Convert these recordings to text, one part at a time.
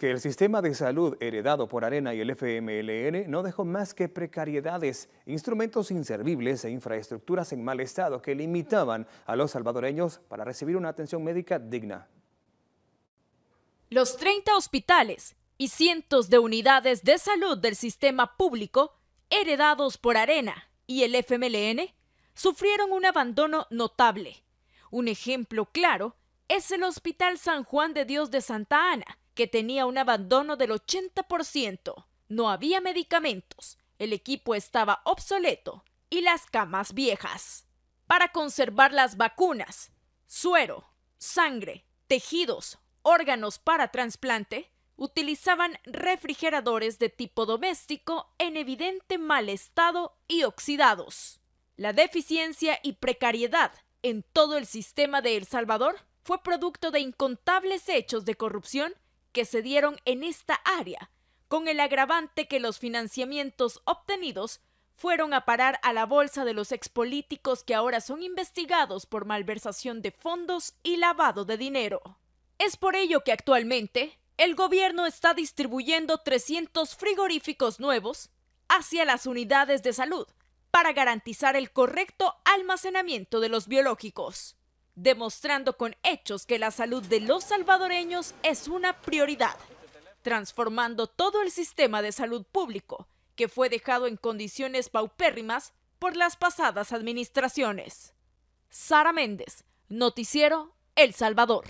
que el sistema de salud heredado por Arena y el FMLN no dejó más que precariedades, instrumentos inservibles e infraestructuras en mal estado que limitaban a los salvadoreños para recibir una atención médica digna. Los 30 hospitales y cientos de unidades de salud del sistema público heredados por Arena y el FMLN sufrieron un abandono notable. Un ejemplo claro es el Hospital San Juan de Dios de Santa Ana, que tenía un abandono del 80%. No había medicamentos, el equipo estaba obsoleto y las camas viejas. Para conservar las vacunas, suero, sangre, tejidos, órganos para trasplante, utilizaban refrigeradores de tipo doméstico en evidente mal estado y oxidados. La deficiencia y precariedad en todo el sistema de El Salvador fue producto de incontables hechos de corrupción que se dieron en esta área, con el agravante que los financiamientos obtenidos fueron a parar a la bolsa de los expolíticos que ahora son investigados por malversación de fondos y lavado de dinero. Es por ello que actualmente el gobierno está distribuyendo 300 frigoríficos nuevos hacia las unidades de salud para garantizar el correcto almacenamiento de los biológicos, demostrando con hechos que la salud de los salvadoreños es una prioridad, transformando todo el sistema de salud público que fue dejado en condiciones paupérrimas por las pasadas administraciones. Sara Méndez, Noticiero El Salvador.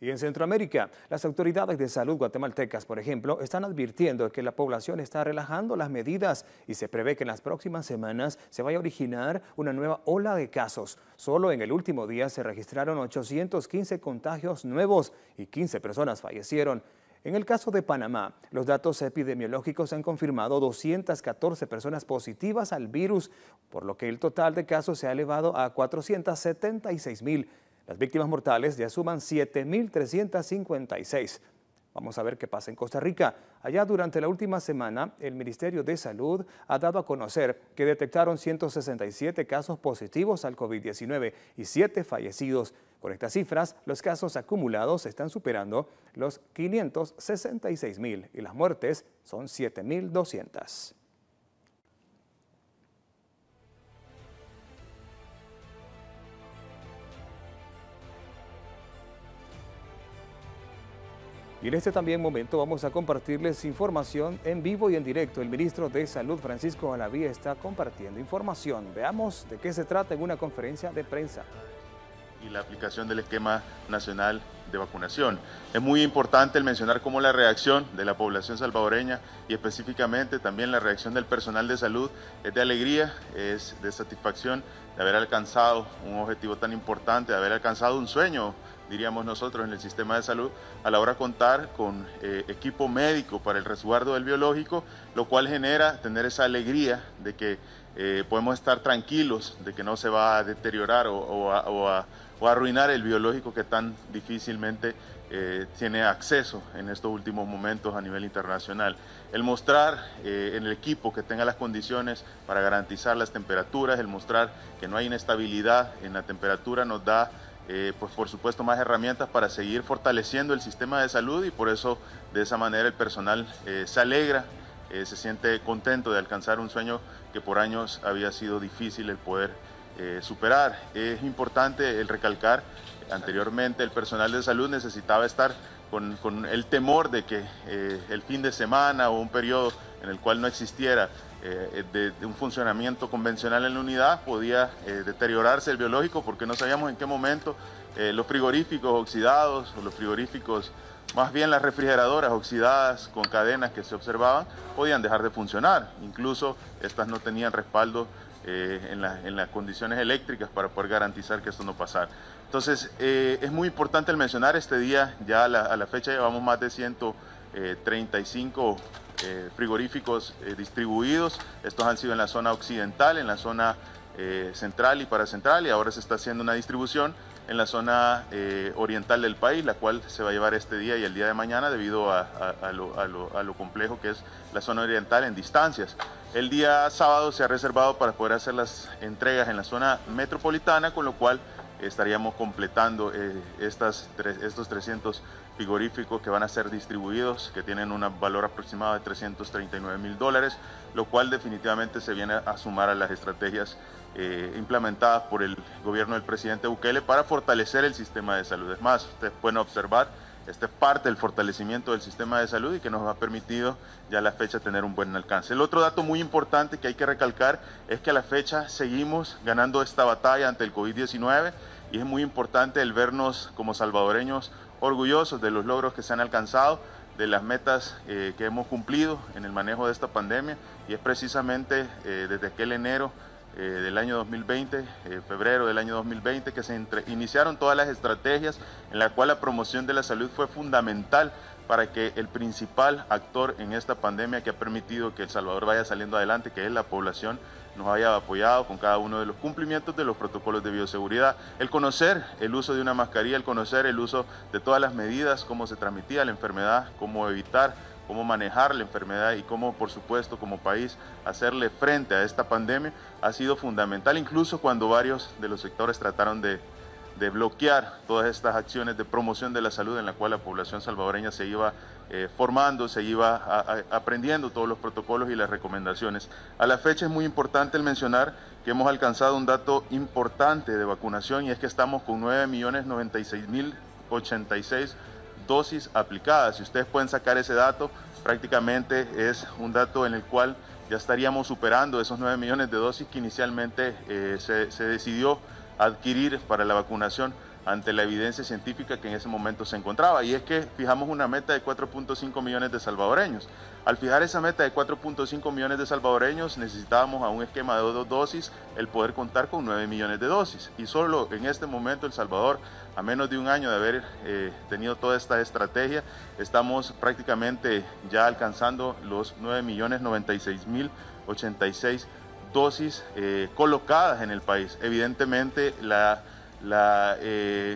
Y en Centroamérica, las autoridades de salud guatemaltecas, por ejemplo, están advirtiendo que la población está relajando las medidas y se prevé que en las próximas semanas se vaya a originar una nueva ola de casos. Solo en el último día se registraron 815 contagios nuevos y 15 personas fallecieron. En el caso de Panamá, los datos epidemiológicos han confirmado 214 personas positivas al virus, por lo que el total de casos se ha elevado a 476.000. Las víctimas mortales ya suman 7.356. Vamos a ver qué pasa en Costa Rica. Allá durante la última semana, el Ministerio de Salud ha dado a conocer que detectaron 167 casos positivos al COVID-19 y 7 fallecidos. Con estas cifras, los casos acumulados están superando los 566.000 y las muertes son 7.200. Y en este también momento vamos a compartirles información en vivo y en directo. El ministro de Salud, Francisco Alaví, está compartiendo información. Veamos de qué se trata en una conferencia de prensa. Y la aplicación del esquema nacional de vacunación. Es muy importante el mencionar cómo la reacción de la población salvadoreña y específicamente también la reacción del personal de salud es de alegría, es de satisfacción de haber alcanzado un objetivo tan importante, de haber alcanzado un sueño, diríamos nosotros, en el sistema de salud, a la hora de contar con equipo médico para el resguardo del biológico, lo cual genera tener esa alegría de que podemos estar tranquilos de que no se va a deteriorar o a arruinar el biológico que tan difícilmente tiene acceso en estos últimos momentos a nivel internacional. El mostrar en el equipo que tenga las condiciones para garantizar las temperaturas, el mostrar que no hay inestabilidad en la temperatura nos da pues por supuesto más herramientas para seguir fortaleciendo el sistema de salud y por eso de esa manera el personal se alegra, se siente contento de alcanzar un sueño que por años había sido difícil el poder superar. Es importante el recalcar, anteriormente el personal de salud necesitaba estar con el temor de que el fin de semana o un periodo en el cual no existiera de un funcionamiento convencional en la unidad podía deteriorarse el biológico porque no sabíamos en qué momento los frigoríficos oxidados o los frigoríficos, más bien las refrigeradoras oxidadas con cadenas que se observaban, podían dejar de funcionar. Incluso estas no tenían respaldo en las condiciones eléctricas para poder garantizar que esto no pasara. Entonces es muy importante el mencionar este día, ya a la fecha llevamos más de 135 frigoríficos distribuidos. Estos han sido en la zona occidental, en la zona central y paracentral, y ahora se está haciendo una distribución en la zona oriental del país, la cual se va a llevar este día y el día de mañana debido a lo complejo que es la zona oriental en distancias. El día sábado se ha reservado para poder hacer las entregas en la zona metropolitana, con lo cual estaríamos completando estos 300 frigoríficos que van a ser distribuidos, que tienen un valor aproximado de $339.000, lo cual definitivamente se viene a sumar a las estrategias implementadas por el gobierno del presidente Bukele para fortalecer el sistema de salud. Es más, ustedes pueden observar, esta es parte del fortalecimiento del sistema de salud y que nos ha permitido ya a la fecha tener un buen alcance. El otro dato muy importante que hay que recalcar es que a la fecha seguimos ganando esta batalla ante el COVID-19 y es muy importante el vernos como salvadoreños orgullosos de los logros que se han alcanzado, de las metas que hemos cumplido en el manejo de esta pandemia, y es precisamente desde aquel enero del año 2020, febrero del año 2020, que se iniciaron todas las estrategias en la cual la promoción de la salud fue fundamental para que el principal actor en esta pandemia que ha permitido que El Salvador vaya saliendo adelante, que es la población, nos haya apoyado con cada uno de los cumplimientos de los protocolos de bioseguridad. El conocer el uso de una mascarilla, el conocer el uso de todas las medidas, cómo se transmitía la enfermedad, cómo evitar, cómo manejar la enfermedad y cómo, por supuesto, como país, hacerle frente a esta pandemia, ha sido fundamental, incluso cuando varios de los sectores trataron de bloquear todas estas acciones de promoción de la salud en la cual la población salvadoreña se iba formando, se iba aprendiendo todos los protocolos y las recomendaciones. A la fecha es muy importante el mencionar que hemos alcanzado un dato importante de vacunación, y es que estamos con 9.096.086 dosis aplicadas. Si ustedes pueden sacar ese dato, prácticamente es un dato en el cual ya estaríamos superando esos 9 millones de dosis que inicialmente se decidió adquirir para la vacunación ante la evidencia científica que en ese momento se encontraba. Y es que fijamos una meta de 4.5 millones de salvadoreños. Al fijar esa meta de 4.5 millones de salvadoreños, necesitábamos a un esquema de 2 dosis el poder contar con 9 millones de dosis. Y solo en este momento El Salvador, a menos de un año de haber tenido toda esta estrategia, estamos prácticamente ya alcanzando los 9.096.086 dosis colocadas en el país. Evidentemente la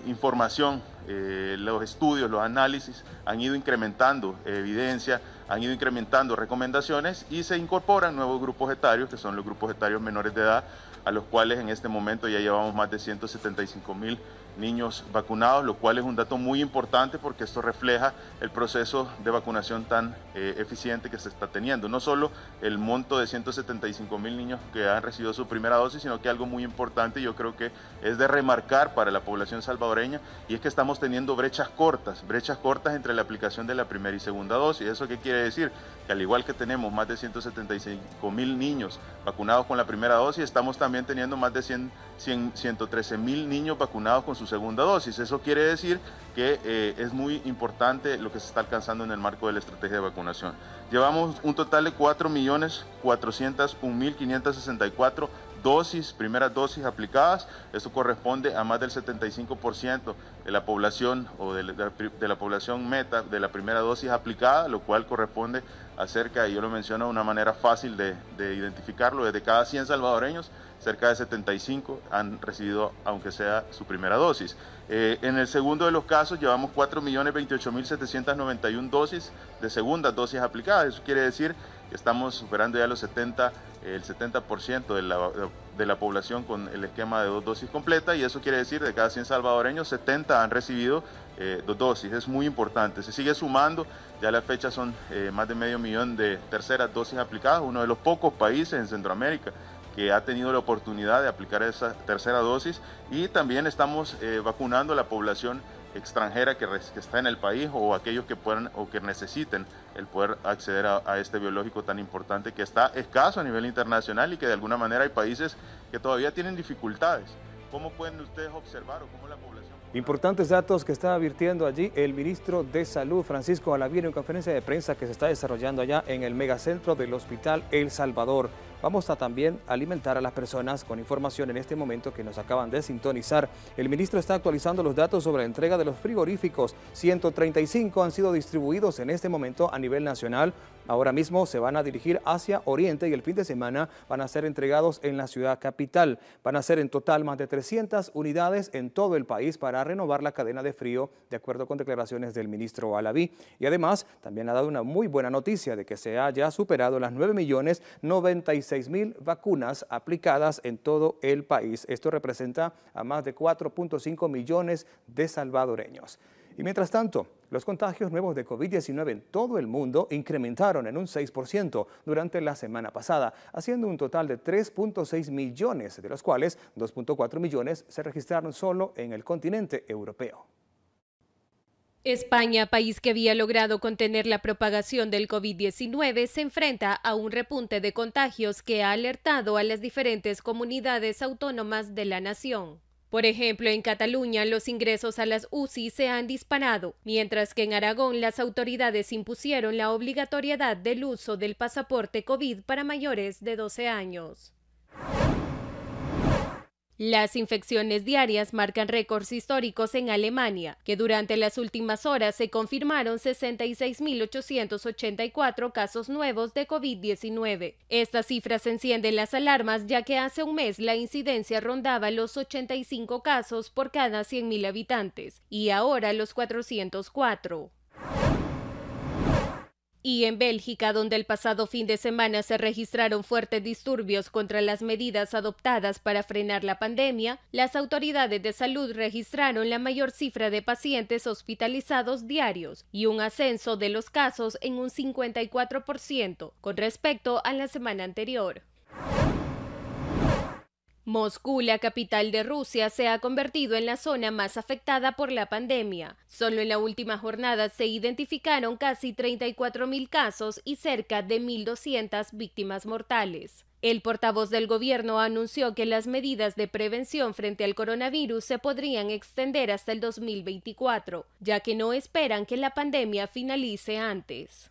información, los estudios, los análisis han ido incrementando evidencia, han ido incrementando recomendaciones y se incorporan nuevos grupos etarios, que son los grupos etarios menores de edad, a los cuales en este momento ya llevamos más de 175.000 niños vacunados, lo cual es un dato muy importante porque esto refleja el proceso de vacunación tan eficiente que se está teniendo. No solo el monto de 175.000 niños que han recibido su primera dosis, sino que algo muy importante, yo creo que es de remarcar para la población salvadoreña, y es que estamos teniendo brechas cortas entre la aplicación de la primera y segunda dosis. ¿Eso qué quiere decir? Que al igual que tenemos más de 175.000 niños vacunados con la primera dosis, estamos también teniendo más de 113.000 niños vacunados con su segunda dosis. Eso quiere decir que es muy importante lo que se está alcanzando en el marco de la estrategia de vacunación. Llevamos un total de 4.401.564 dosis, primeras dosis aplicadas. Esto corresponde a más del 75% de la población o de la población meta de la primera dosis aplicada, lo cual corresponde a cerca, y yo lo menciono de una manera fácil de identificarlo, desde cada 100 salvadoreños, cerca de 75 han recibido, aunque sea su primera dosis. En el segundo de los casos, llevamos 4.028.791 dosis de segundas dosis aplicadas. Eso quiere decir que estamos superando ya el 70% de la población con el esquema de 2 dosis completa, y eso quiere decir de cada 100 salvadoreños, 70 han recibido 2 dosis. Es muy importante. Se sigue sumando, ya a la fecha son más de 500.000 de terceras dosis aplicadas, uno de los pocos países en Centroamérica que ha tenido la oportunidad de aplicar esa tercera dosis, y también estamos vacunando a la población extranjera que está en el país, o aquellos que puedan o que necesiten el poder acceder a este biológico tan importante que está escaso a nivel internacional y que de alguna manera hay países que todavía tienen dificultades. ¿Cómo pueden ustedes observar o cómo la población? Importantes datos que está advirtiendo allí el ministro de Salud, Francisco Alaví, en una conferencia de prensa que se está desarrollando allá en el megacentro del Hospital El Salvador. Vamos a también alimentar a las personas con información en este momento que nos acaban de sintonizar. El ministro está actualizando los datos sobre la entrega de los frigoríficos. 135 han sido distribuidos en este momento a nivel nacional. Ahora mismo se van a dirigir hacia Oriente y el fin de semana van a ser entregados en la ciudad capital. Van a ser en total más de 300 unidades en todo el país para renovar la cadena de frío, de acuerdo con declaraciones del ministro Alaví. Y además también ha dado una muy buena noticia de que se haya superado las 9.096.000 66.000 vacunas aplicadas en todo el país. Esto representa a más de 4.5 millones de salvadoreños. Y mientras tanto, los contagios nuevos de COVID-19 en todo el mundo incrementaron en un 6% durante la semana pasada, haciendo un total de 3.6 millones, de los cuales 2.4 millones se registraron solo en el continente europeo. España, país que había logrado contener la propagación del COVID-19, se enfrenta a un repunte de contagios que ha alertado a las diferentes comunidades autónomas de la nación. Por ejemplo, en Cataluña los ingresos a las UCI se han disparado, mientras que en Aragón las autoridades impusieron la obligatoriedad del uso del pasaporte COVID para mayores de 12 años. Las infecciones diarias marcan récords históricos en Alemania, que durante las últimas horas se confirmaron 66.884 casos nuevos de COVID-19. Estas cifras encienden las alarmas, ya que hace un mes la incidencia rondaba los 85 casos por cada 100.000 habitantes, y ahora los 404. Y en Bélgica, donde el pasado fin de semana se registraron fuertes disturbios contra las medidas adoptadas para frenar la pandemia, las autoridades de salud registraron la mayor cifra de pacientes hospitalizados diarios y un ascenso de los casos en un 54% con respecto a la semana anterior. Moscú, la capital de Rusia, se ha convertido en la zona más afectada por la pandemia. Solo en la última jornada se identificaron casi 34.000 casos y cerca de 1.200 víctimas mortales. El portavoz del gobierno anunció que las medidas de prevención frente al coronavirus se podrían extender hasta el 2024, ya que no esperan que la pandemia finalice antes.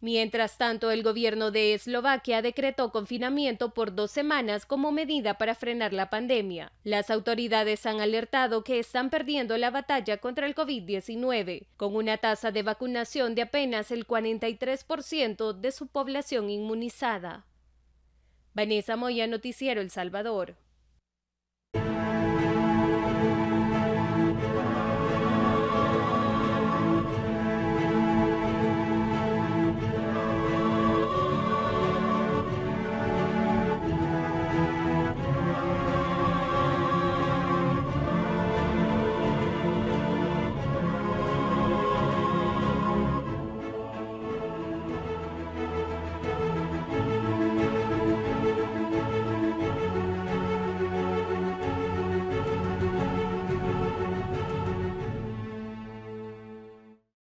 Mientras tanto, el gobierno de Eslovaquia decretó confinamiento por 2 semanas como medida para frenar la pandemia. Las autoridades han alertado que están perdiendo la batalla contra el COVID-19, con una tasa de vacunación de apenas el 43% de su población inmunizada. Vanessa Moya, Noticiero El Salvador.